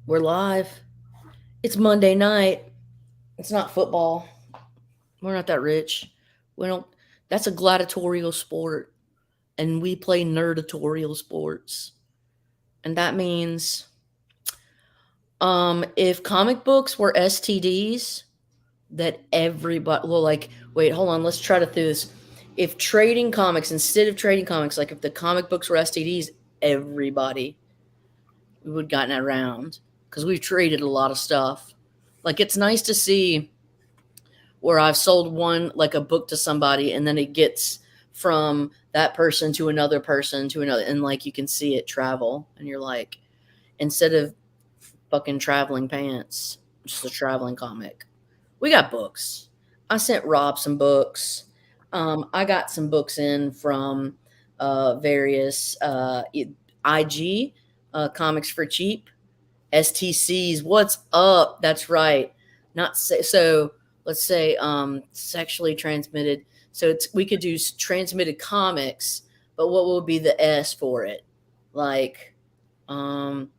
We're live. It's Monday night. It's not football. We're not that rich. We don't. That's a gladiatorial sport, and we play nerdatorial sports. And that means, if comic books were STDs, that everybody. Well, like, wait, hold on. Let's try to do this. If trading comics, instead of trading comics, like if the comic books were STDs, everybody we would gotten around because we've traded a lot of stuff. Like it's nice to see where I've sold one like a book to somebody and then it gets from that person to another and like you can see it travel and you're like instead of fucking traveling pants, just a traveling comic. We got books. I sent Rob some books. I got some books in from various IG comics for cheap. STCs. What's up? That's right. Not so. Let's say sexually transmitted. So we could do transmitted comics, but what would be the S for it? Like, um,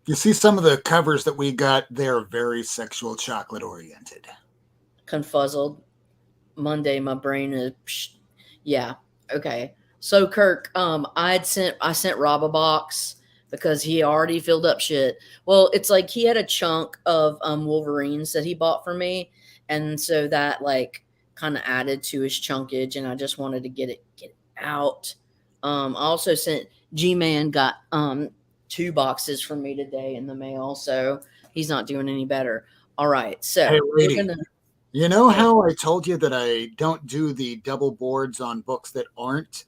You see some of the covers that we got, they're very sexual chocolate oriented. confuzzled. Monday, my brain is. Yeah. Okay. So Kirk, I sent Rob a box because he already filled up shit. Well, it's like he had a chunk of Wolverines that he bought for me, and so that like kind of added to his chunkage, and I just wanted to get it out. I also sent G Man got 2 boxes for me today in the mail, so he's not doing any better. All right, Hey, so we're lady, gonna. you know how I told you that I don't do the double boards on books that aren't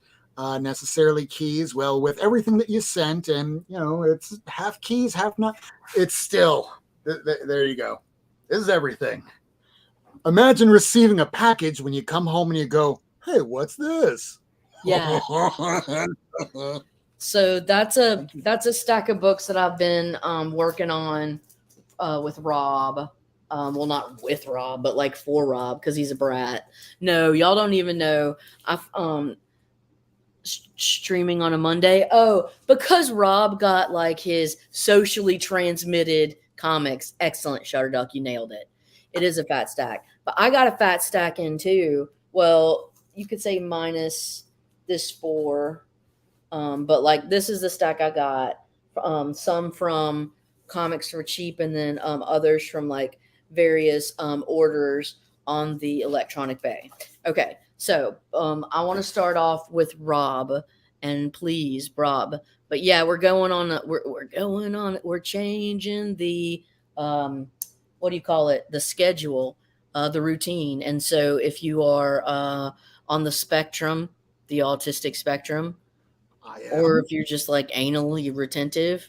necessarily keys? Well, with everything that you sent, and it's half keys, half not, it's still there. You go. This is everything. Imagine receiving a package when you come home and you go, "Hey, what's this?" Yeah. So that's a stack of books that I've been working on with Rob. Well, not with Rob, but like for Rob because he's a brat. No, y'all don't even know. I've streaming on a Monday. Oh, because Rob got like his socially transmitted comics. Excellent, Shutterduck. You nailed it. It is a fat stack, but I got a fat stack in too. Well, you could say minus this four, but like this is the stack I got. Some from comics for cheap, and then others from like various orders on the Electronic Bay. Okay, so I want to start off with Rob, and please, Rob. But yeah, we're going on. We're going on. We're changing the what do you call it? The schedule, the routine. And so if you are on the spectrum, the autistic spectrum, I or am. if you're just like anally retentive,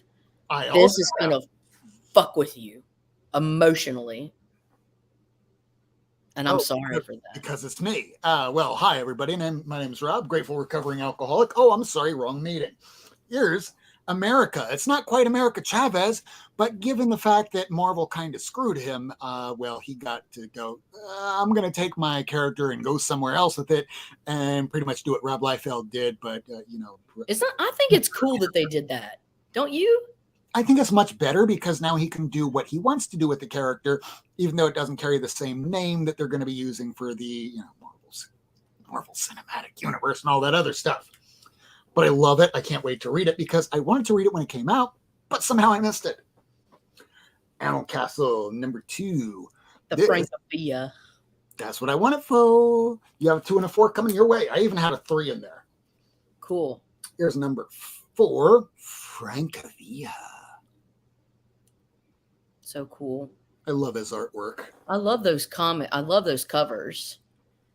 I this also is gonna fuck with you emotionally, and I'm Oh, sorry for that. because it's me. Well, hi everybody. My name's Rob, grateful recovering alcoholic. Oh, I'm sorry, wrong meeting. Here's America. It's not quite America Chavez, but given the fact that Marvel kind of screwed him, well, he got to go. I'm going to take my character and go somewhere else with it, and pretty much do what Rob Liefeld did. But It's not. I think it's cool that they did that. Don't you? I think it's much better because now he can do what he wants to do with the character, even though it doesn't carry the same name that they're going to be using for the Marvel Cinematic Universe and all that other stuff. But I love it. I can't wait to read it because I wanted to read it when it came out, but somehow I missed it. Animal Castle #2. The This, Francopia. that's what I wanted for. You have a 2 and a 4 coming your way. I even had a 3 in there. Cool. Here's #4, Francavilla. So cool. I love his artwork. I love those I love those covers.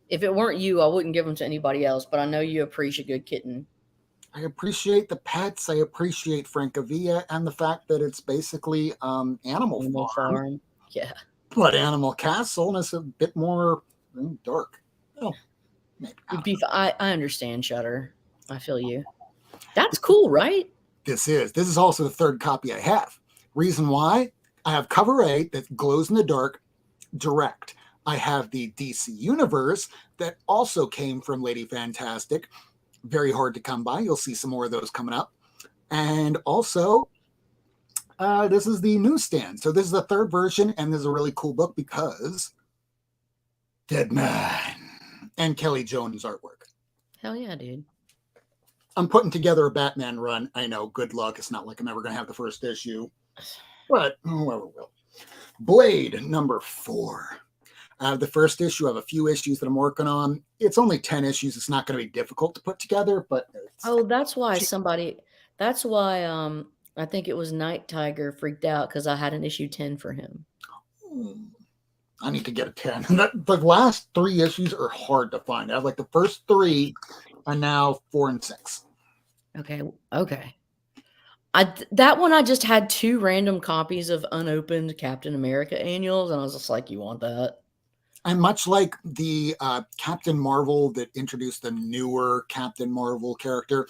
If it weren't you, I wouldn't give them to anybody else. But I know you appreciate a good kitten. I appreciate the pets. I appreciate Francavilla and the fact that it's basically Animal Animal Farm, Farm. Yeah. but Animal Castle, and it's a bit more dark. Oh, maybe not. I understand, Shutter. I feel you. That's cool, right? This is also the third copy I have. Reason why? I have cover A that glows in the dark, direct. I have the DC Universe that also came from Lady Fantastic. Very hard to come by. You'll see some more of those coming up. And also This is the newsstand. So this is the third version, and this is a really cool book because Dead Man and Kelly Jones artwork. Hell yeah, dude. I'm putting together a Batman run. I know, good luck. It's not like I'm ever going to have the first issue, but whoever will. Blade number 4. The first issue. I have a few issues that I'm working on. It's only 10 issues. It's not going to be difficult to put together, but that's why that's why I think it was Night Tiger freaked out because I had an issue 10 for him. I need to get a 10. The last 3 issues are hard to find. I have like the first 3 and now 4 and 6. Okay. That one I just had 2 random copies of unopened Captain America annuals, and I was just like, "You want that?" And much like the Captain Marvel that introduced the newer Captain Marvel character,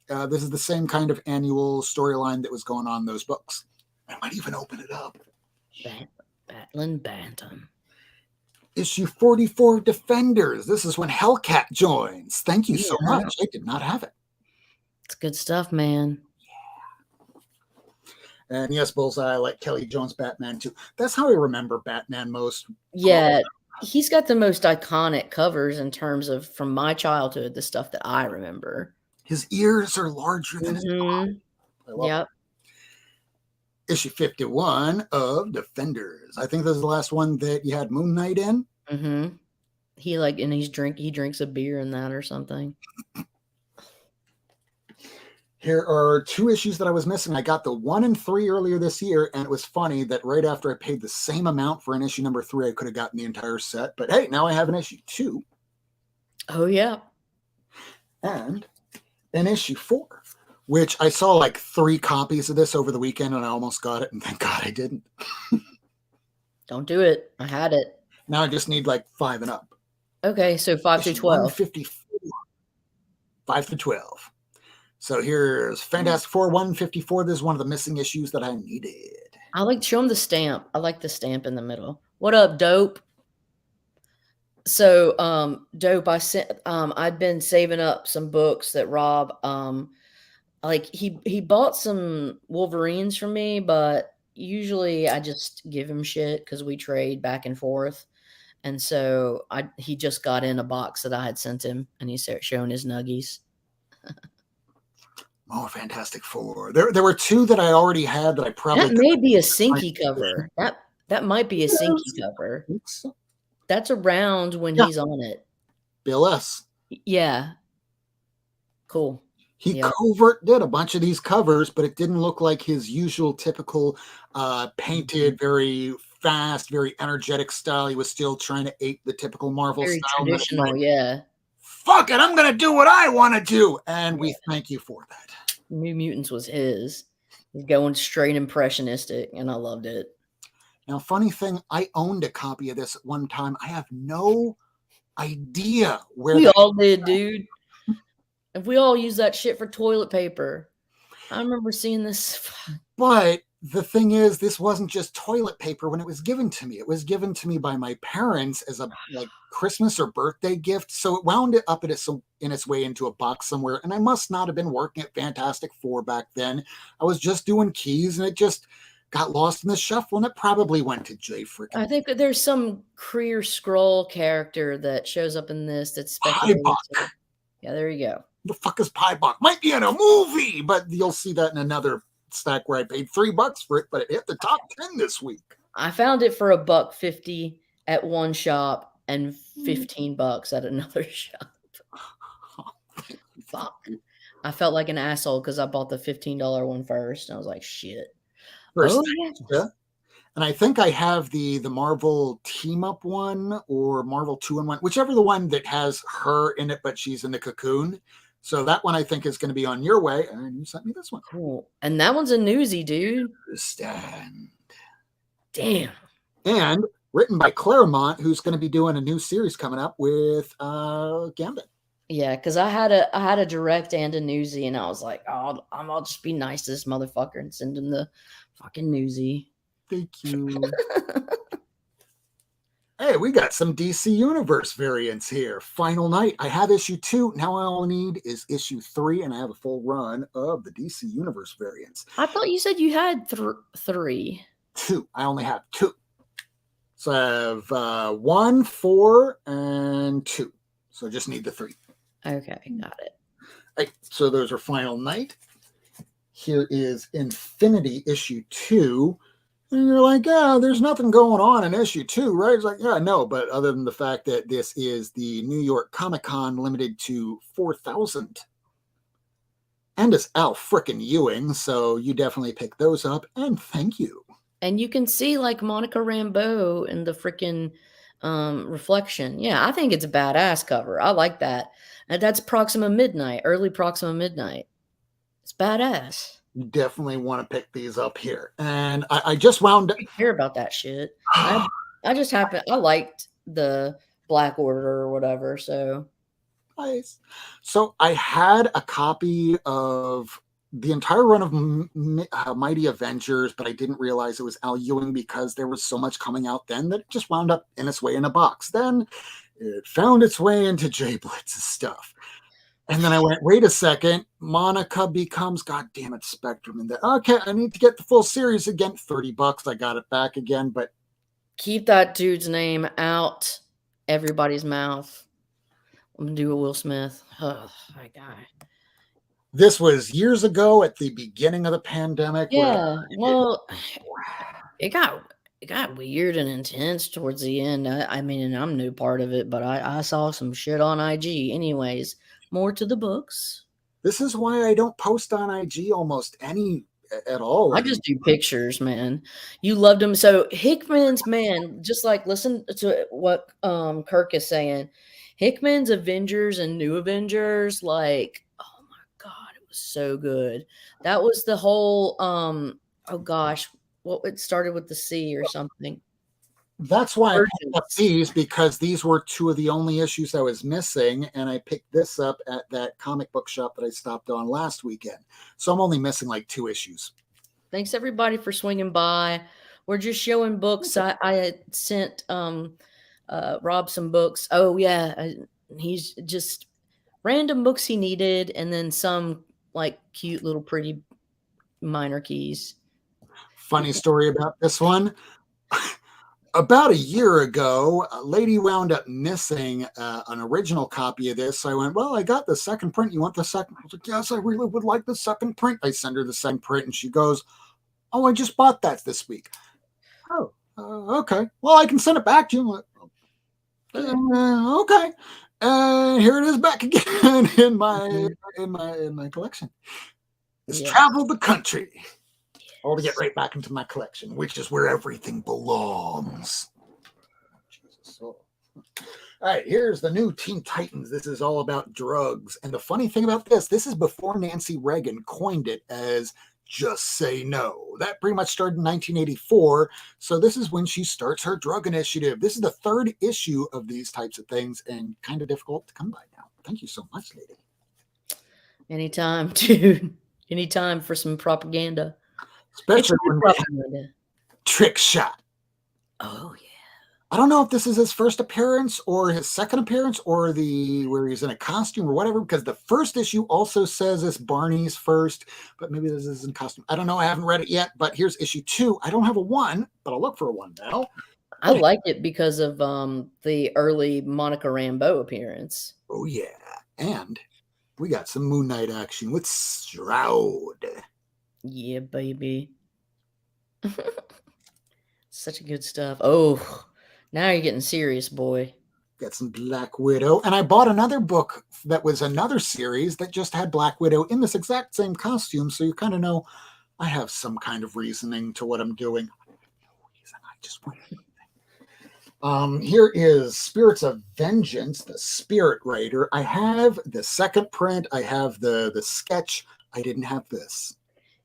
this is the same kind of annual storyline that was going on in those books. I might even open it up. Battling Bantam. Issue 44, Defenders. This is when Hellcat joins. Thank you so much. I did not have it. It's good stuff, man. And yes, Bullseye, I like Kelly Jones Batman too. That's how I remember Batman most. Yeah, he's got the most iconic covers in terms of, from my childhood, the stuff that I remember. His ears are larger than his body. Yep. Issue 51 of Defenders. I think this is the last one that you had Moon Knight in. Mm-hmm. He drinks a beer in that or something. Here are 2 issues that I was missing. I got the 1 and 3 earlier this year, and it was funny that right after I paid the same amount for an issue number 3, I could have gotten the entire set. But hey, now I have an issue 2. Oh, yeah. And an issue 4, which I saw like 3 copies of this over the weekend, and I almost got it, and thank God I didn't. Don't do it. I had it. Now I just need like 5 and up. Okay, so 5 through 12. 154. 5 through 12. So here's Fantastic Four 154. This is one of the missing issues that I needed. Show him the stamp. I like the stamp in the middle. What up, Dope? So, Dope, I'd been saving up some books that Rob, he bought some Wolverines from me, but usually I just give him shit because we trade back and forth. And so he just got in a box that I had sent him, and he's showing his nuggies. Oh, Fantastic Four. There were 2 that I already had that I probably... That may be a Sinky cover. That might be a Sinky cover. So. That's around when he's on it. Bill S. Yeah. Cool. He covert did a bunch of these covers, but it didn't look like his usual typical painted, very fast, very energetic style. He was still trying to ape the typical Marvel very style. Traditional, yeah. Fuck it, I'm going to do what I want to do. And we thank you for that. New Mutants was his. He's going straight impressionistic, and I loved it. Now, funny thing, I owned a copy of this at one time. I have no idea where... We all did, dude. If we all use that shit for toilet paper. I remember seeing this. But the thing is, this wasn't just toilet paper when it was given to me. It was given to me by my parents as a Christmas or birthday gift. So it wound up in its way into a box somewhere. And I must not have been working at Fantastic Four back then. I was just doing keys, and it just got lost in the shuffle, and it probably went to Jay freaking. I think that there's some Kree Skrull character that shows up in this that's speculated. Yeah, there you go. The fuck is Piebok? Might be in a movie, but you'll see that in another stack where I paid $3 for it, but it hit the top 10 this week. I found it for $1.50 at one shop and $15 at another shop. Fuck. I felt like an asshole because I bought the $15 one first, and I was like, shit. Yeah. And I think I have the Marvel Team Up one or Marvel 2-in-1, whichever the one that has her in it, but she's in the cocoon. So that one I think is going to be on your way, and you sent me this one. Cool. And that one's a newsie, dude. Stand. Damn. And written by Claremont, who's going to be doing a new series coming up with Gambit. Yeah, because I had a direct and a newsie, and I was like, oh, I'll just be nice to this motherfucker and send him the fucking newsie. Thank you. Hey, we got some DC Universe variants here. Final Night. I have issue 2. Now all I need is issue 3, and I have a full run of the DC Universe variants. I thought you said you had 3. 2. I only have 2. So I have 1, 4, and 2. So I just need the 3. Okay, got it. Right, so those are Final Night. Here is Infinity issue 2. And you're like, yeah, there's nothing going on in issue 2, right? It's like, yeah, no, but other than the fact that this is the New York Comic Con limited to 4,000. And it's Al frickin' Ewing, so you definitely pick those up, and thank you. And you can see like Monica Rambeau in the freaking reflection. Yeah, I think it's a badass cover. I like that. And that's Proxima Midnight, early Proxima Midnight. It's badass. You definitely want to pick these up here. And I just wound up. I care about that shit. I just happened. I liked the Black Order or whatever. So Nice. So I had a copy of the entire run of Mighty Avengers, but I didn't realize it was Al Ewing because there was so much coming out then that it just wound up in its way in a box. Then it found its way into Jay Blitz's stuff. And then I went, wait a second, Monica becomes, God damn it, Spectrum. And then, okay, I need to get the full series again. $30. I got it back again, but keep that dude's name out everybody's mouth. I'm gonna do a Will Smith. Oh, my guy. This was years ago at the beginning of the pandemic. Yeah. Well, it got weird and intense towards the end. I mean, and I'm new part of it, but I saw some shit on IG. Anyways, more to the books. This is why I don't post on IG almost any at all. I just do pictures, man. You loved him. So Hickman's, man, just like listen to what Kirk is saying. Hickman's Avengers and New Avengers, like, oh my God, it was so good. That was the whole oh gosh, what it started with the C or something. That's why I picked up these, because these were 2 of the only issues I was missing, and I picked this up at that comic book shop that I stopped on last weekend. So I'm only missing like 2 issues. Thanks everybody for swinging by. We're just showing books. I had sent Rob some books. Oh yeah, he's just random books he needed, and then some like cute little pretty minor keys. Funny story about this one. About a year ago, a lady wound up missing an original copy of this. So I went, well, I got the second print. You want the second? I was like, yes, I really would like the second print. I send her the second print, and she goes, oh, I just bought that this week. Oh, okay. Well, I can send it back to you. Like, okay. Here it is back again in my collection. It's traveled the country. All to get right back into my collection, which is where everything belongs. Jesus. All right, here's the new Teen Titans. This is all about drugs. And the funny thing about this is before Nancy Reagan coined it as just say no. That pretty much started in 1984. So this is when she starts her drug initiative. This is the 3rd issue of these types of things, and kind of difficult to come by now. Thank you so much, lady. Anytime, dude. Anytime for some propaganda. Especially when Trick Shot. Oh yeah. I don't know if this is his first appearance or his second appearance or where he's in a costume or whatever, because the first issue also says it's Barney's first, but maybe this is in costume. I don't know. I haven't read it yet, but here's issue 2. I don't have a 1, but I'll look for a 1 now. I like it because of the early Monica Rambeau appearance. Oh yeah. And we got some Moon Knight action with Shroud. Yeah, baby. Such good stuff. Oh, now you're getting serious, boy. Got some Black Widow. And I bought another book that was another series that just had Black Widow in this exact same costume. So you kind of know I have some kind of reasoning to what I'm doing. I have no reason. I just want here is Spirits of Vengeance, the Spirit Rider. I have the second print. I have the sketch. I didn't have this.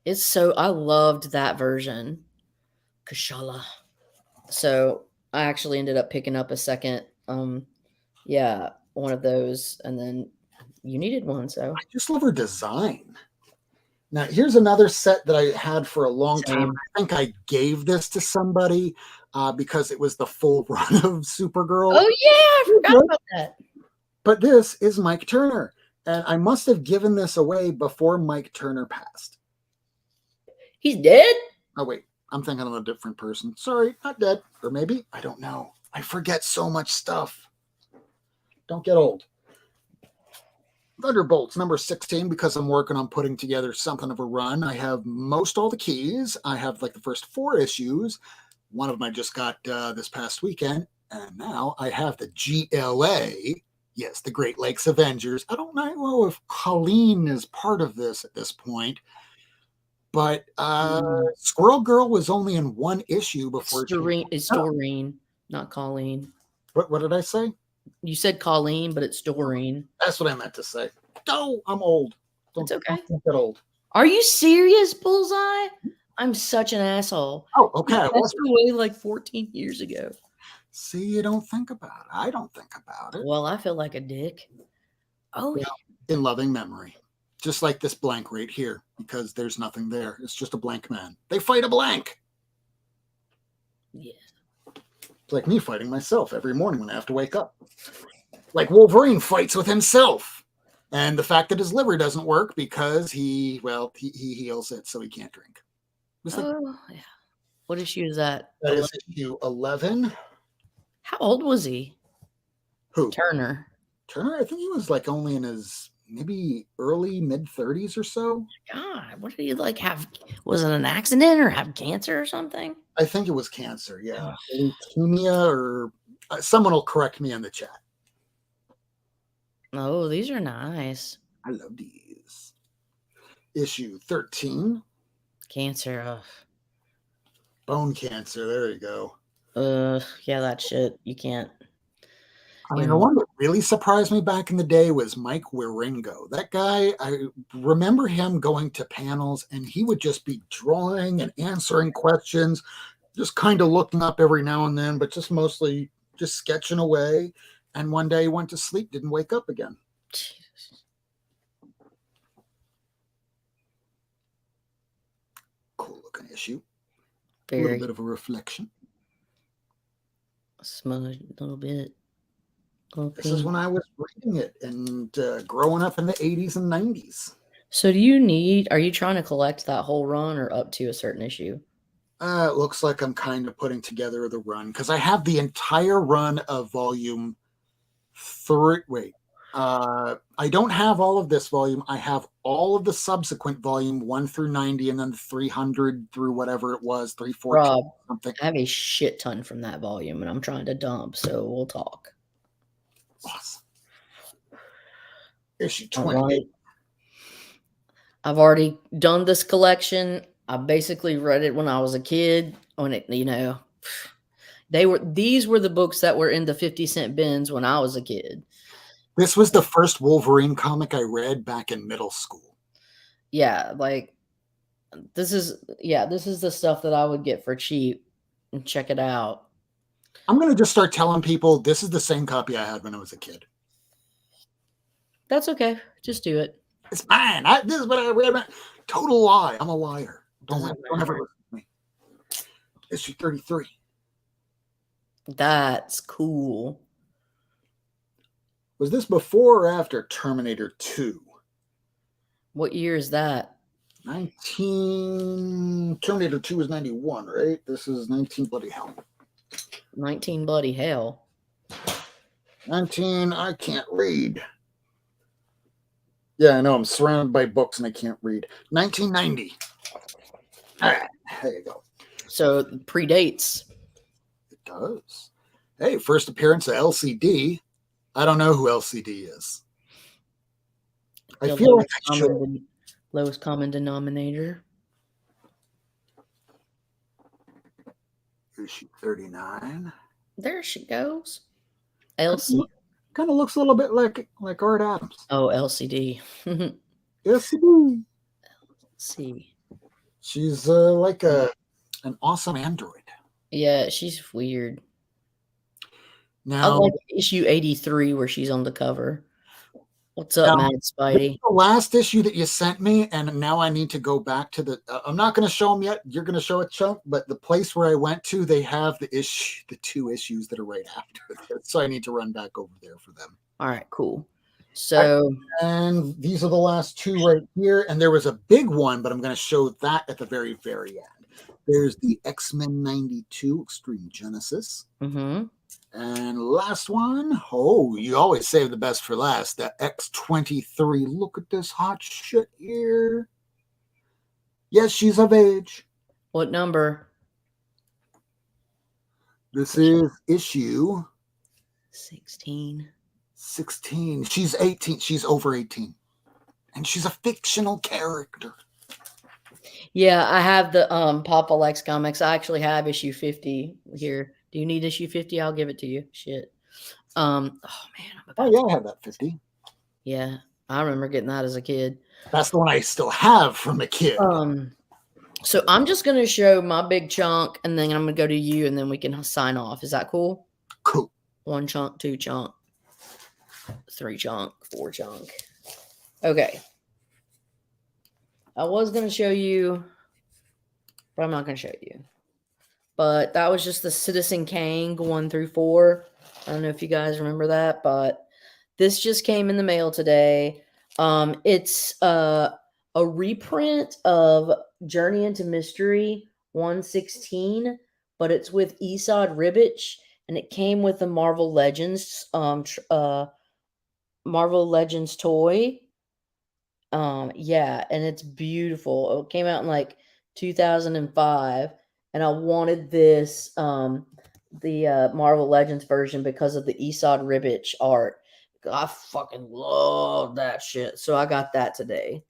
It's so, I loved that version. Kashala. So I actually ended up picking up a second, one of those, and then you needed one, so. I just love her design. Now, here's another set that I had for a long time. Same. I think I gave this to somebody because it was the full run of Supergirl. Oh yeah, I forgot about that. But this is Mike Turner. And I must have given this away before Mike Turner passed. He's dead? Oh, wait. I'm thinking of a different person. Sorry, not dead. Or maybe. I don't know. I forget so much stuff. Don't get old. Thunderbolts number 16, because I'm working on putting together something of a run. I have most all the keys. I have like the first 4 issues. One of them I just got this past weekend. And now I have the GLA. Yes, the Great Lakes Avengers. I don't know if Colleen is part of this at this point. But Squirrel Girl was only in 1 issue before It's Doreen, not Colleen. What did I say? You said Colleen, but it's Doreen. That's what I meant to say. Oh, I'm old. It's okay. Don't get old. Are you serious, Bullseye? I'm such an asshole. Oh, okay. I passed away like 14 years ago. See, you don't think about it. I don't think about it. Well, I feel like a dick. Oh, yeah. In loving memory. Just like this blank right here, because there's nothing there. It's just a blank man. They fight a blank. Yeah. It's like me fighting myself every morning when I have to wake up. Like Wolverine fights with himself. And the fact that his liver doesn't work because he heals it so he can't drink. Oh, yeah. What issue is that? That 11? Is issue 11. How old was he? Who? Turner. Turner, I think he was like only in his maybe early mid-30s or so. God, what did he like have? Was it an accident or have cancer or something? I think it was cancer, yeah. Leukemia or someone will correct me in the chat. Oh, these are nice. I love these. Issue 13. Cancer. Bone cancer, there you go. Yeah, that shit. You can't. I mean, the one that really surprised me back in the day was Mike Wieringo. That guy, I remember him going to panels and he would just be drawing and answering questions, just kind of looking up every now and then, but just mostly just sketching away. And one day he went to sleep, didn't wake up again. Cool looking issue. A little bit of a reflection. Smudge a little bit. This is when I was reading it and growing up in the 80s and 90s. So are you trying to collect that whole run or up to a certain issue? It looks like I'm kind of putting together the run because I have the entire run of volume 3. Wait, I don't have all of this volume. I have all of the subsequent volume 1 through 90 and then 300 through whatever it was, 314 Rob, something. I have a shit ton from that volume and I'm trying to dump, so we'll talk. Awesome. Issue 28. I've already done this collection. I basically read it when I was a kid. When it, these were the books that were in the 50-cent bins when I was a kid. This was the first Wolverine comic I read back in middle school. Yeah, like this is the stuff that I would get for cheap and check it out. I'm going to just start telling people this is the same copy I had when I was a kid. That's okay. Just do it. It's mine. This is what I read. Total lie. I'm a liar. Don't ever listen to me. Issue 33. That's cool. Was this before or after Terminator 2? What year is that? Terminator 2 is 91, right? This is 19 bloody hell. 19 bloody hell. 19, I can't read. Yeah, I know. I'm surrounded by books and I can't read. 1990. All right, there you go. So it predates. It does. Hey, first appearance of LCD. I don't know who LCD is. I feel like I should. Lowest common denominator. Issue 39. There she goes. LCD. Kind of looks a little bit like Art Adams. Oh, LCD. LCD. See. She's like an awesome android. Yeah, she's weird. Now, I like issue 83 where she's on the cover. What's up, Now, Mad this is Spidey? the last issue that you sent me, and now I need to go back to the. I'm not going to show them yet. You're going to show a chunk, but the place where I went to, they have the two issues that are right after this, so I need to run back over there for them. All right, cool. So, And these are the last two right here, and there was a big one, but I'm going to show that at the very, very end. There's the X-Men 92 Extreme Genesis. mm-hmm. And last one, oh, you always save the best for last. The X-23. Look at this hot shit here. Yes, she's of age. What number? This is issue 16. 16. She's 18. She's over 18. And she's a fictional character. Yeah, I have the Papa Lex comics. I actually have issue 50 here. Do you need issue 50? I'll give it to you. Shit. Oh man, Oh yeah, I have that 50. Yeah, I remember getting that as a kid. That's the one I still have from a kid. So I'm just gonna show my big chunk, and then I'm gonna go to you, and then we can sign off. Is that cool? Cool. 1 chunk, 2 chunk, 3 chunk, 4 chunk. Okay. I was gonna show you, but I'm not gonna show you. But that was just the Citizen Kang 1 through 4. I don't know if you guys remember that, but this just came in the mail today. It's a reprint of Journey into Mystery 116, but it's with Esad Ribic, and it came with the Marvel Legends toy. Yeah, and it's beautiful. It came out in like 2005, and I wanted this the Marvel Legends version because of the Esad Ribic art. I fucking love that shit. So I got that today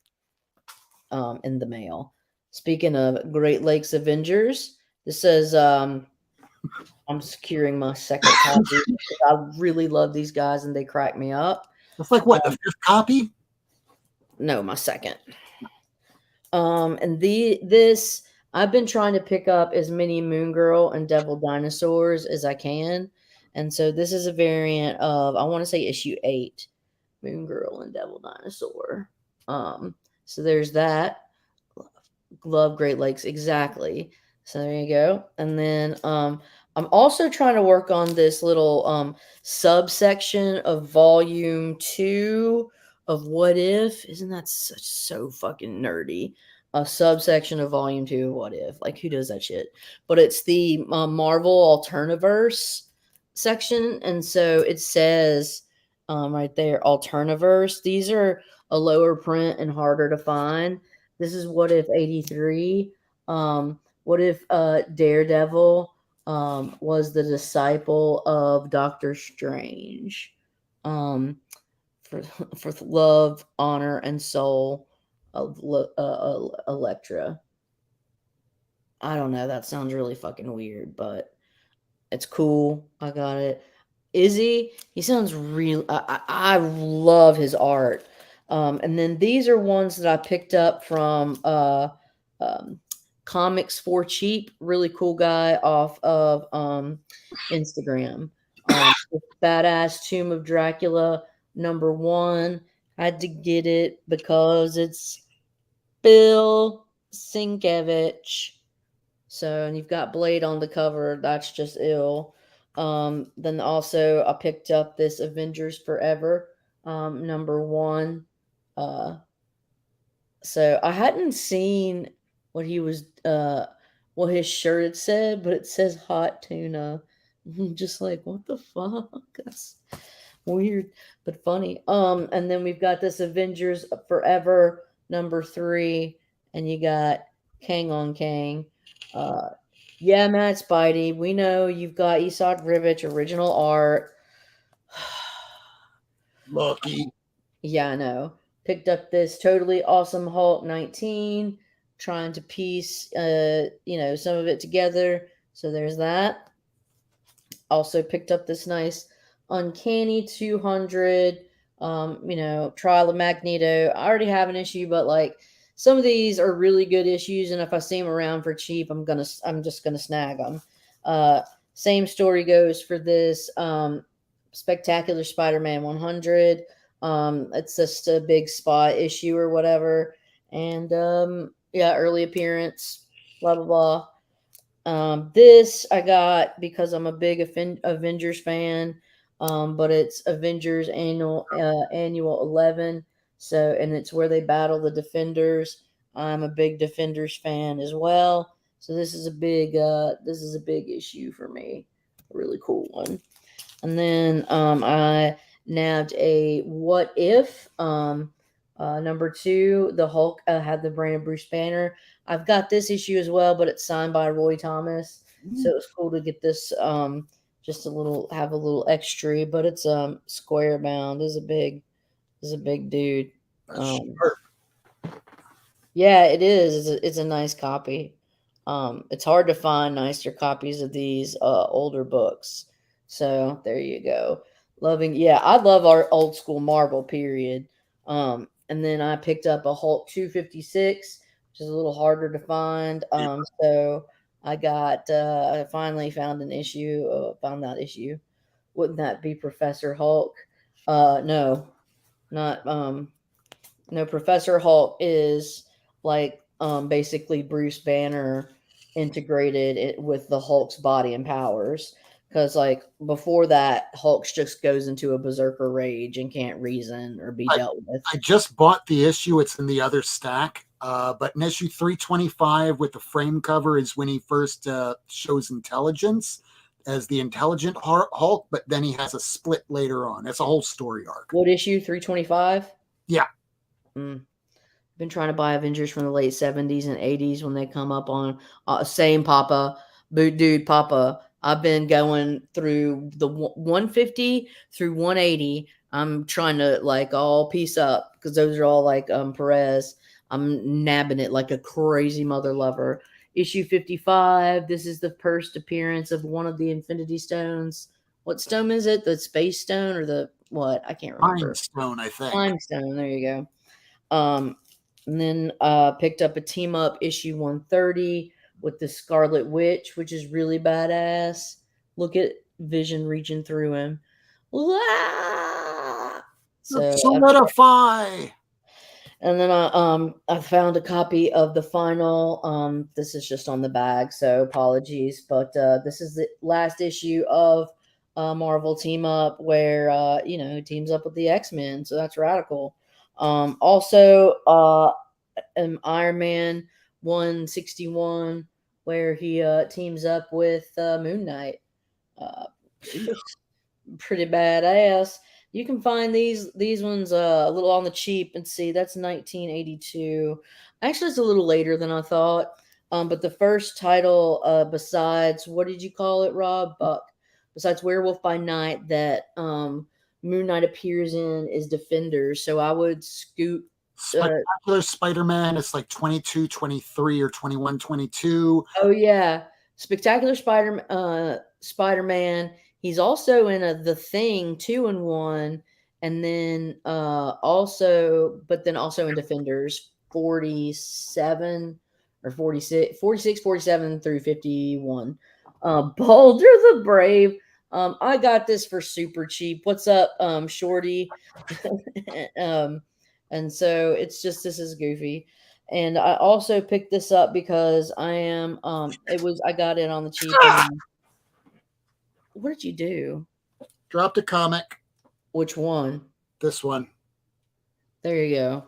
in the mail. Speaking of Great Lakes Avengers, this says I'm securing my second copy. I really love these guys and they crack me up. That's like what, the fifth copy? No, my second. And this I've been trying to pick up as many Moon Girl and Devil Dinosaurs as I can. And so this is a variant of, I want to say issue 8, Moon Girl and Devil Dinosaur. So there's that. Love Great Lakes, exactly. So there you go. And then I'm also trying to work on this little subsection of volume 2 of What If. Isn't that so fucking nerdy? A subsection of volume 2 of What If. Like, who does that shit? But it's the Marvel Alternaverse section. And so it says right there, Alternaverse. These are a lower print and harder to find. This is What If 83. What if Daredevil was the disciple of Doctor Strange? For love, honor, and soul of Elektra. I don't know. That sounds really fucking weird, but it's cool. I got it. Izzy, he sounds real. I love his art. And then these are ones that I picked up from Comics for Cheap, really cool guy off of Instagram. Badass Tomb of Dracula #1. Had to get it because it's Bill Sienkiewicz. So, and you've got Blade on the cover. That's just ill. Then also I picked up this Avengers Forever #1. So I hadn't seen what he was what his shirt said, but it says hot tuna. I'm just like, what the fuck? That's weird but funny. And then we've got this Avengers Forever #3, and you got Kang on Kang. Yeah, Matt Spidey, we know you've got Esad Ribic original art. Lucky. Yeah, I know. Picked up this totally awesome Hulk 19, trying to piece some of it together. So there's that. Also picked up this nice Uncanny 200, Trial of Magneto. I already have an issue, but like some of these are really good issues, and if I see them around for cheap, I'm just gonna snag them. Same story goes for this Spectacular Spider-Man 100. It's just a big spot issue or whatever. And yeah, early appearance, blah blah blah. This I got because I'm a big Avengers fan. But it's Avengers annual 11. So, and it's where they battle the Defenders. I'm a big Defenders fan as well. So this is a big issue for me. A really cool one. And then I nabbed a What If, number 2. The Hulk had the brain of Bruce Banner. I've got this issue as well, but it's signed by Roy Thomas. So it was cool to get this, just have a little extra, but it's square bound. Is a big dude. Yeah, it is. It's a nice copy. It's hard to find nicer copies of these older books. So there you go. Yeah, I love our old school Marvel period. And then I picked up a Hulk 256, which is a little harder to find. So I finally found an issue. Found that issue. Wouldn't that be Professor Hulk? No, not no, Professor Hulk is like basically Bruce Banner integrated it with the Hulk's body and powers. Because like before that, Hulk just goes into a berserker rage and can't reason or be dealt with. I just bought the issue. It's in the other stack. But in issue 325 with the frame cover is when he first shows intelligence as the intelligent Hulk, but then he has a split later on. It's a whole story arc. What issue? 325? Yeah. Been trying to buy Avengers from the late 70s and 80s when they come up on same Papa, boot dude Papa. I've been going through the 150 through 180. I'm trying to like all piece up because those are all like Perez. I'm nabbing it like a crazy mother lover. Issue 55. This is the first appearance of one of the Infinity Stones. What stone is it? The Space Stone or the what? I can't remember. Time Stone, I think. Time Stone. There you go. And then picked up a team up issue 130 with the Scarlet Witch, which is really badass. Look at Vision reaching through him. So solidify. And then I found a copy of the final. This is just on the bag, so apologies, but this is the last issue of Marvel Team Up, where teams up with the X-Men. So that's radical. Also, Iron Man 161, where he teams up with Moon Knight. Pretty badass. You can find these ones a little on the cheap and see that's 1982. Actually, it's a little later than I thought. But the first title, besides what did you call it, Rob? Buck. Besides Werewolf by Night, that Moon Knight appears in is Defenders. So I would scoot. Spectacular Spider-Man. It's like 22, 23, or 21, 22. Oh yeah, Spectacular Spider-Man. He's also in The Thing 2 and 1, and then also in Defenders 47 or 46, 46, 47 through 51. Boulder the Brave. I got this for super cheap. What's up, Shorty? And so it's just, this is goofy. And I also picked this up because I got it on the cheap. What did you do? Dropped a comic. Which one? This one. There you go.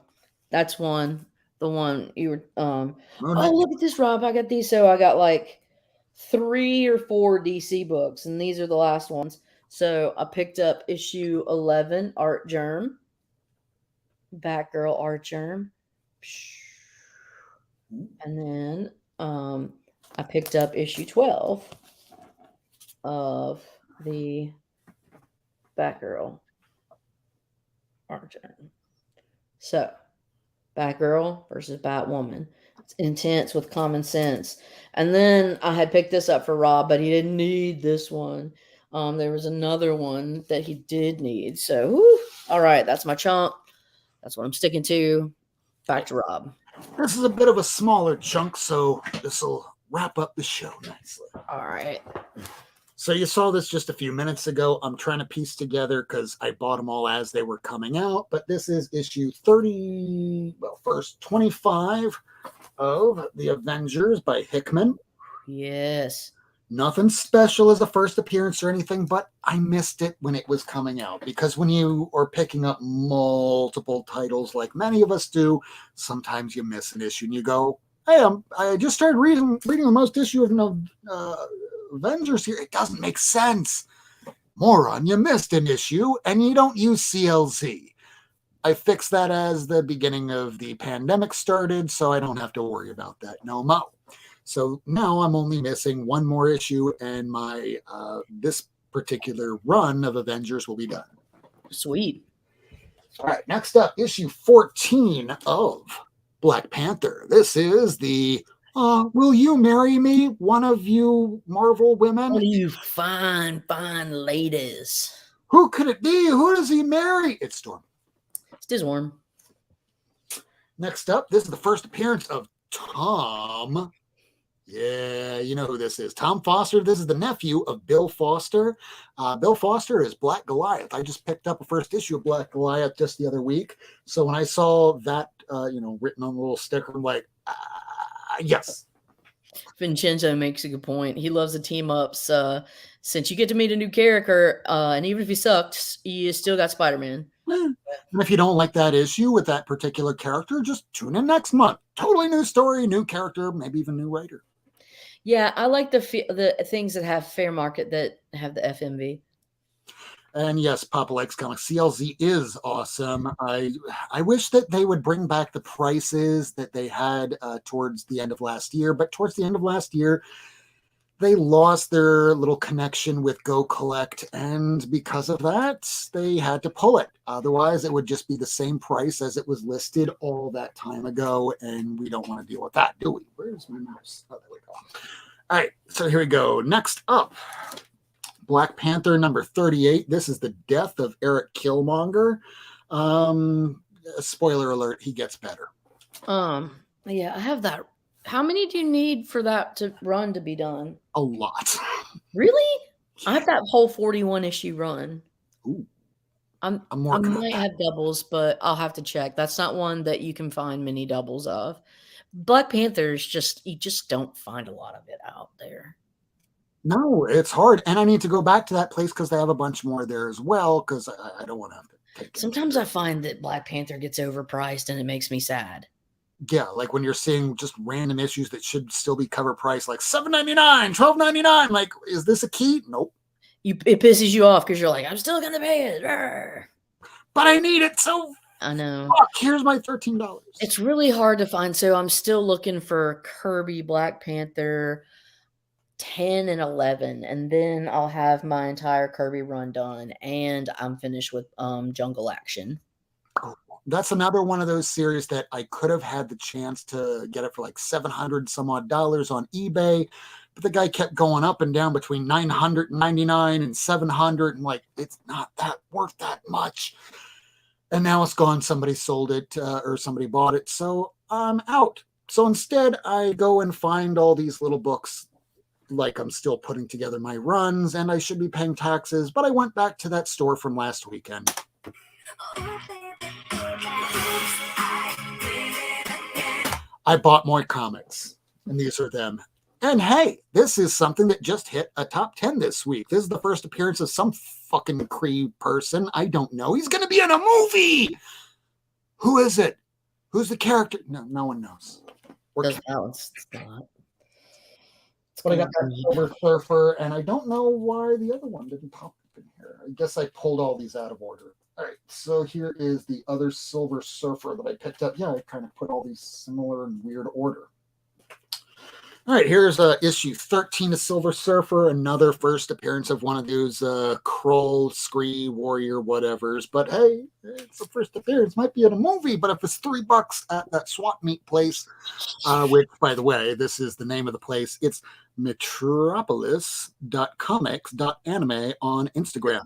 That's one. The one you were oh, look at this, Rob. I got these. So I got like 3 or 4 DC books, and these are the last ones. So I picked up issue 11, Art Germ. Batgirl Art Germ. And then I picked up issue 12 of the Batgirl Art Germ. So, Batgirl versus Batwoman. It's intense with common sense. And then I had picked this up for Rob, but he didn't need this one. There was another one that he did need. So, whew, all right, that's my chunk. That's what I'm sticking to. Back to Rob. This is a bit of a smaller chunk, so this will wrap up the show nicely. All right. So you saw this just a few minutes ago. I'm trying to piece together because I bought them all as they were coming out. But this is issue 30, well, first 25 of The Avengers by Hickman. Yes. Nothing special as a first appearance or anything, but I missed it when it was coming out. Because when you are picking up multiple titles like many of us do, sometimes you miss an issue and you go, hey, I just started reading the most issue of Avengers here. It doesn't make sense. Moron, you missed an issue and you don't use CLZ. I fixed that as the beginning of the pandemic started, so I don't have to worry about that no more. So now I'm only missing one more issue, and my this particular run of Avengers will be done. Sweet. All right, next up, issue 14 of Black Panther. This is the Will You Marry Me, one of you Marvel women? What are you fine ladies? Who could it be? Who does he marry? It's Storm. It's Dizworm. Next up, this is the first appearance of Tom. Yeah, you know who this is. Tom Foster. This is the nephew of Bill Foster. Bill Foster is Black Goliath. I just picked up a first issue of Black Goliath just the other week. So when I saw that, written on a little sticker, I'm like, yes. Vincenzo makes a good point. He loves the team ups. Since you get to meet a new character, and even if he sucks, you still got Spider-Man. And if you don't like that issue with that particular character, just tune in next month. Totally new story, new character, maybe even new writer. Yeah, I like the things that have fair market that have the FMV. And yes, Papa likes comics. CLZ is awesome. I wish that they would bring back the prices that they had towards the end of last year. But towards the end of last year, they lost their little connection with Go Collect. And because of that, they had to pull it. Otherwise, it would just be the same price as it was listed all that time ago. And we don't want to deal with that, do we? Where's my mouse? Oh, there we go. All right, so here we go. Next up, Black Panther number 38. This is the death of Eric Killmonger. Spoiler alert, he gets better. Yeah, I have that. How many do you need for that to run to be done? A lot. Really? I have that whole 41 issue run. Ooh. I might have doubles, but I'll have to check. That's not one that you can find many doubles of. Black Panther's you just don't find a lot of it out there. No, it's hard. And I need to go back to that place because they have a bunch more there as well, because I don't want to have to take it. Sometimes I find that Black Panther gets overpriced and it makes me sad. Yeah, like when you're seeing just random issues that should still be cover price, like $7.99, $12.99. Like, is this a key? Nope. It pisses you off because you're like, I'm still gonna pay it. But I need it, so I know. Fuck, here's my $13. It's really hard to find. So I'm still looking for Kirby, Black Panther 10 and 11, and then I'll have my entire Kirby run done, and I'm finished with Jungle Action. That's another one of those series that I could have had the chance to get it for like $700 some odd on eBay, but the guy kept going up and down between $999 and $700, and like, it's not that worth that much. And now it's gone. Somebody sold it or somebody bought it, so I'm out. So instead, I go and find all these little books, like I'm still putting together my runs, and I should be paying taxes, but I went back to that store from last weekend. I bought more comics, and these are them. And hey, this is something that just hit a top 10 this week. This is the first appearance of some fucking Cree person. I don't know. He's going to be in a movie. Who is it? Who's the character? No one knows. But I got that Silver Surfer, and I don't know why the other one didn't pop up in here. I guess I pulled all these out of order. All right, so here is the other Silver Surfer that I picked up. Yeah, I kind of put all these similar and weird order. All right, here's issue 13 of Silver Surfer, another first appearance of one of those Kroll, Scree, Warrior, whatevers. But hey, it's the first appearance. Might be in a movie, but if it's $3 at that swap meet place, which, by the way, this is the name of the place. It's metropolis.comics.anime on Instagram.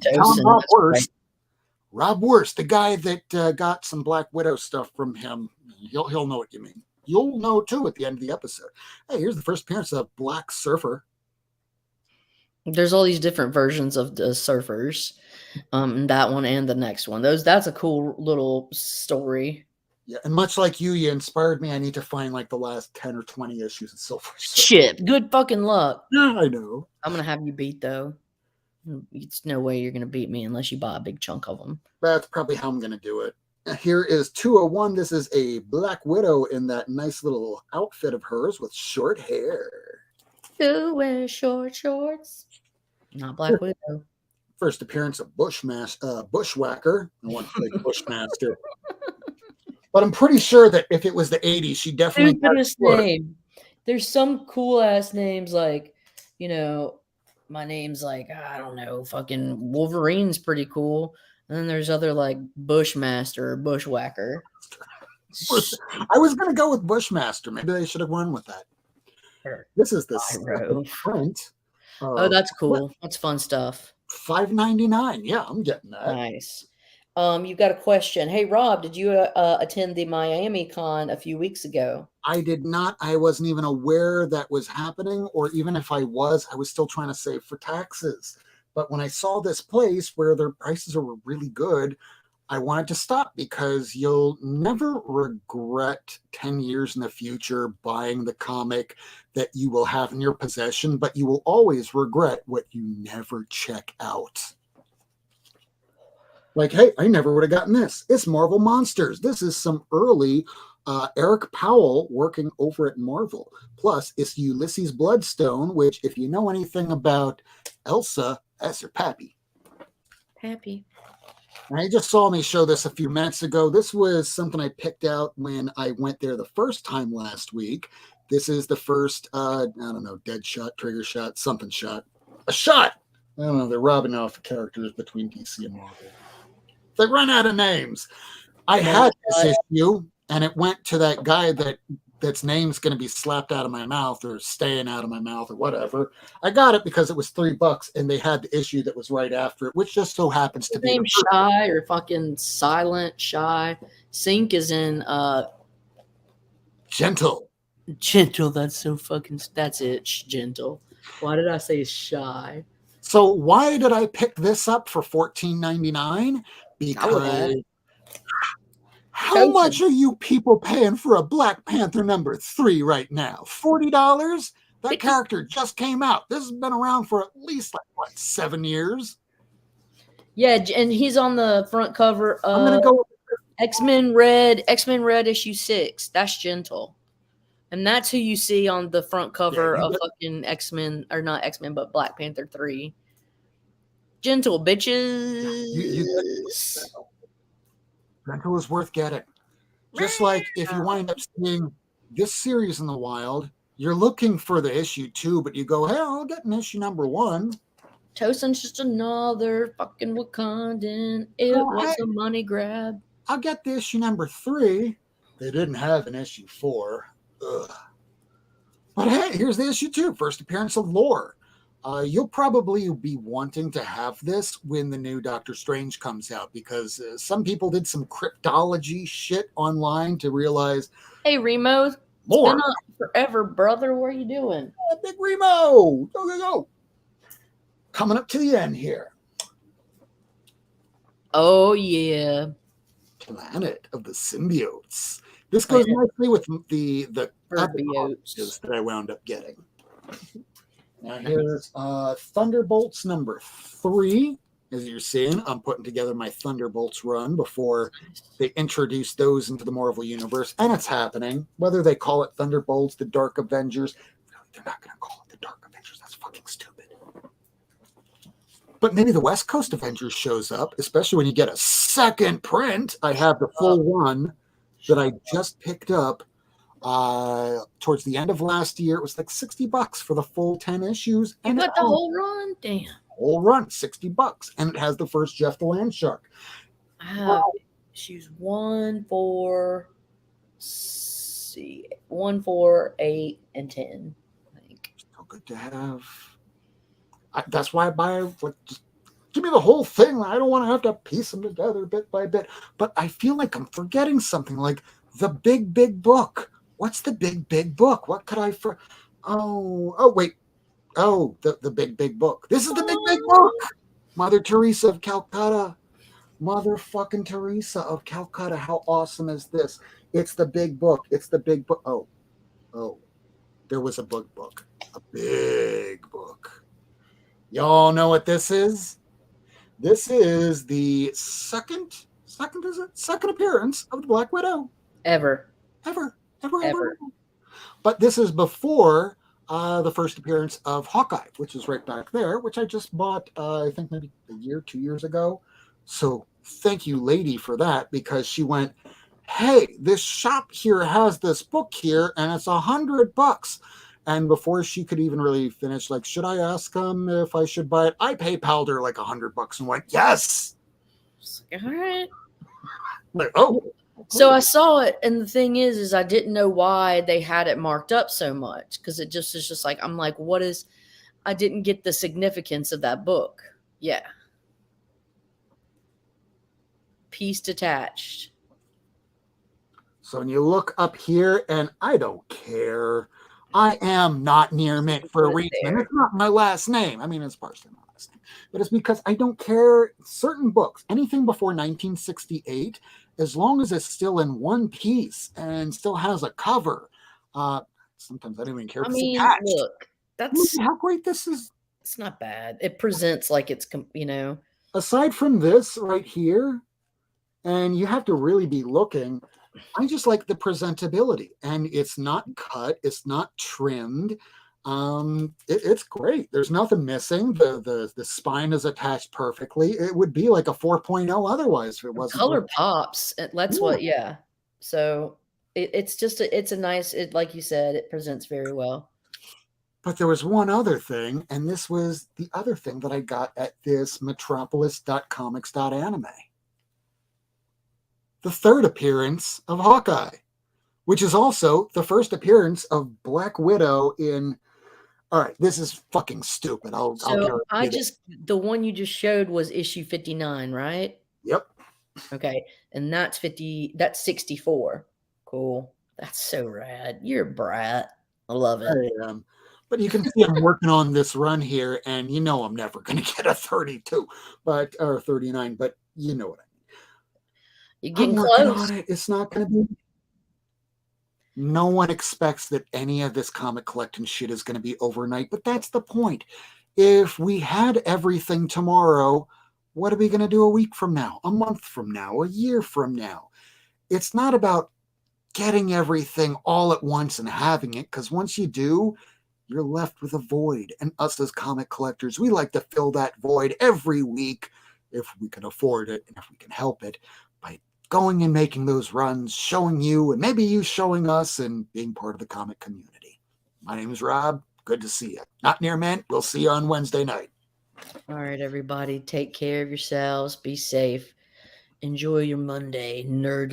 Rob Worst, the guy that got some Black Widow stuff from him. He'll know what you mean. You'll know, too, at the end of the episode. Hey, here's the first appearance of Black Surfer. There's all these different versions of the surfers. That one and the next one. That's a cool little story. Yeah, and much like you inspired me. I need to find like the last 10 or 20 issues of Silver Surfer. Shit, good fucking luck. Yeah, I know. I'm gonna have you beat though. It's no way you're gonna beat me unless you buy a big chunk of them. That's probably how I'm going to do it. Here is 201. This is a Black Widow in that nice little outfit of hers with short hair. Who wears short shorts? Not Black Widow. First appearance of Bushwhacker. I want to say Bushmaster. But I'm pretty sure that if it was the 80s, she definitely got Stupidest name. There's some cool ass names like, you know, my name's like, I don't know, fucking Wolverine's pretty cool. And then there's other like Bushmaster or Bushwhacker. I was going to go with Bushmaster. Maybe they should have won with that. This is the second print. Oh, that's cool. That's fun stuff. $5.99. Yeah, I'm getting that. Nice. You got a question. Hey, Rob, did you attend the Miami Con a few weeks ago? I did not. I wasn't even aware that was happening, or even if I was still trying to save for taxes. But when I saw this place where their prices were really good, I wanted to stop because you'll never regret 10 years in the future buying the comic that you will have in your possession, but you will always regret what you never check out. Like, hey, I never would have gotten this. It's Marvel Monsters. This is some early Eric Powell working over at Marvel. Plus, it's Ulysses Bloodstone, which, if you know anything about Elsa, that's her pappy. Pappy. Now, you just saw me show this a few minutes ago. This was something I picked out when I went there the first time last week. This is the first, I don't know, dead shot, trigger shot, something shot. A shot! I don't know, they're robbing off the characters between DC and Marvel. They run out of names. I had this issue, and it went to that guy that's name's going to be slapped out of my mouth or staying out of my mouth or whatever. I got it because it was $3, and they had the issue that was right after it, which just so happens to be name Shy or fucking Silent Shy. Sync is in Gentle. Gentle. That's so fucking. That's it. Gentle. Why did I say Shy? So why did I pick this up for $14.99? Because how much are you people paying for a Black Panther #3 right now? $40? That character just came out. This has been around for at least 7 years. Yeah, and he's on the front cover of I'm gonna go X-Men Red issue 6. That's Gentle. And that's who you see on the front cover of fucking X-Men, or not X-Men, but Black Panther 3. Gentle, bitches. Gentle is worth getting. Just like if you wind up seeing this series in the wild, you're looking for the issue 2, but you go, hey, I'll get an issue #1. Tosin's just another fucking Wakandan. It was a money grab. I'll get the issue #3. They didn't have an issue 4. Ugh. But hey, here's the issue 2, first appearance of Lore. You'll probably be wanting to have this when the new Doctor Strange comes out, because some people did some cryptology shit online to realize. Hey, Remo. It's been on forever, brother. What are you doing? Big Remo. Go. Coming up to the end here. Oh, yeah. Planet of the Symbiotes. This goes nicely with the that I wound up getting. Now here's Thunderbolts #3. As you're seeing, I'm putting together my Thunderbolts run before they introduce those into the Marvel Universe. And it's happening. Whether they call it Thunderbolts, the Dark Avengers, they're not going to call it the Dark Avengers. That's fucking stupid. But maybe the West Coast Avengers shows up, especially when you get a second print. I have the full one that I just picked up towards the end of last year. It was like $60 for the full 10 issues. You got the whole run? Damn. Whole run, $60. And it has the first Jeff the Land Shark. I have issues 1, 4, 8, and 10. I think. So good to have. That's why I buy, just give me the whole thing. I don't want to have to piece them together bit by bit. But I feel like I'm forgetting something, like the big book. What's the big book? What could I Oh, wait. Oh, the big book. This is the big book. Mother Teresa of Calcutta. Motherfucking Teresa of Calcutta. How awesome is this? It's the big book. It's the big book. Oh, there was a book. A big book. Y'all know what this is? This is the second appearance of the Black Widow. Ever. Ever. Ever. But this is before the first appearance of Hawkeye, which is right back there, which I just bought, I think maybe a year, 2 years ago. So thank you, lady, for that, because she went, hey, this shop here has this book here, and it's $100. And before she could even really finish, like, should I ask him if I should buy it? I PayPal'd her like $100 and went, yes. All right. Like, oh. So I saw it, and the thing is I didn't know why they had it marked up so much, because it just is just like, I'm like, what is? I didn't get the significance of that book. Yeah. Piece detached. So when you look up here, and I don't care, I am not near mint for a reason. And it's not my last name. I mean, it's partially my last name, but it's because I don't care. Certain books, anything before 1968, as long as it's still in one piece and still has a cover. Sometimes I don't even care if it's attached. Look, that's how great this is. It's not bad. It presents like it's, Aside from this right here, and you have to really be looking, I just like the presentability, and it's not cut, it's not trimmed. It's great. There's nothing missing. The spine is attached perfectly. It would be like a 4.0 otherwise if it wasn't. Color pops. That's what. Yeah. So it's just it's a nice. It, like you said, it presents very well. But there was one other thing, and this was the other thing that I got at this metropolis.comics.anime. The third appearance of Hawkeye, which is also the first appearance of Black Widow in. All right, this is fucking stupid. The one you just showed was issue 59, right? Yep. Okay, and that's 50. That's 64. Cool. That's so rad. You're a brat. I love it. I am. But you can see I'm working on this run here, and you know I'm never going to get a 32, or 39. But you know what I mean. You're getting close. On it. It's not going to be. No one expects that any of this comic collecting shit is going to be overnight, but that's the point. If we had everything tomorrow, what are we going to do a week from now, a month from now, a year from now? It's not about getting everything all at once and having it, because once you do, you're left with a void. And us as comic collectors, we like to fill that void every week if we can afford it and if we can help it by going and making those runs, showing you, and maybe you showing us, and being part of the comic community. My name is Rob. Good to see you. Not near mint. We'll see you on Wednesday night. All right, everybody. Take care of yourselves. Be safe. Enjoy your Monday, nerdling.